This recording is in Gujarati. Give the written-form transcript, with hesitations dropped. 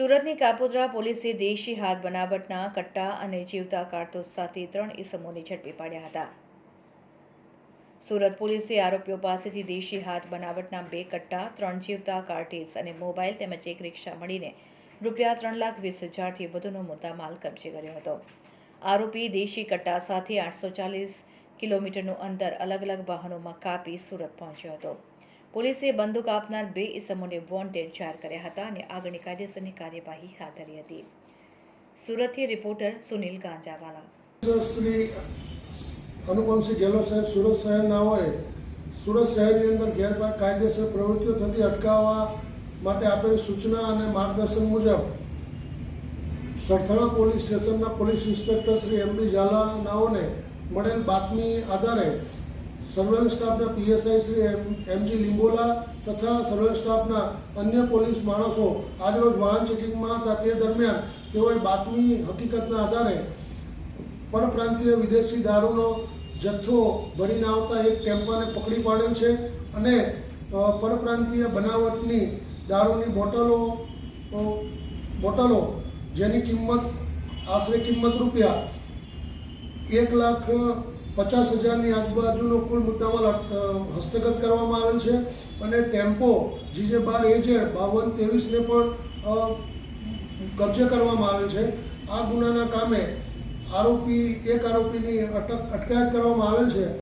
સુરતની કાપોદ્રા પોલીસે દેશી હાથ બનાવટના કટ્ટા અને જીવતા કારતૂસ સાથે 3 ઇસમોને ઝડપી પાડ્યા હતા। સુરત પોલીસે આરોપીઓ પાસેથી દેશી હાથ બનાવટના 2 કટ્ટા, 3 જીવતા કારતૂસ અને મોબાઈલ તેમજ એક રિક્ષા મળીને રૂપિયા 3,20,000થી વધુનો મુદ્દામાલ કબજે કર્યો હતો। આરોપી દેશી કટ્ટા સાથે 840 કિલોમીટરનું અંતર અલગ અલગ વાહનોમાં કાપી સુરત પહોંચ્યો હતો। પોલીસે બંદૂક આપનાર 2 ઇસમોને વોન્ટેડ જાહેર કર્યા હતા અને આગળની કાયદેસરની કાર્યવાહી હાથ ધરી હતી। સુરતથી રિપોર્ટર સુનિલ ગાંજાવાલા। શ્રી અનુપમસિંહ ગેહલોત સાહેબ સુરત શહેરના હોય સુરત શહેરની અંદર ગેરકાયદેસર પ્રવૃત્તિઓ થતી અટકાવવા માટે આપેલી સૂચના અને માર્ગદર્શન મુજબ સરથાણા પોલીસ સ્ટેશનના પોલીસ ઇન્સ્પેક્ટર શ્રી એમ.ડી. ઝાલા નાઓને મળેલ બાતમી આધારે સર્વેલન્સ સ્ટાફના પીએસઆઈ શ્રી એમ.જી. લીંબોલા તથા સર્વેલન્સ સ્ટાફના અન્ય પોલીસ માણસો આજરોજ વાહન ચેકિંગમાં હતા। તે દરમિયાન તેઓએ બાતમી હકીકતના આધારે પરપ્રાંતીય વિદેશી દારૂનો જથ્થો ભરીને આવતા એક ટેમ્પાને પકડી પાડેલ છે અને પરપ્રાંતીય બનાવટની દારૂની બોટલો જેની કિંમત આશરે રૂપિયા 1,50,000ની આજુબાજુનો કુલ મુદ્દામાલ હસ્તગત કરવામાં આવેલ છે અને ટેમ્પો GJ12AJ 5223ને પણ કબજે કરવામાં આવેલ છે। આ ગુનાના કામે એક આરોપીની અટકાયત કરવામાં આવેલ છે।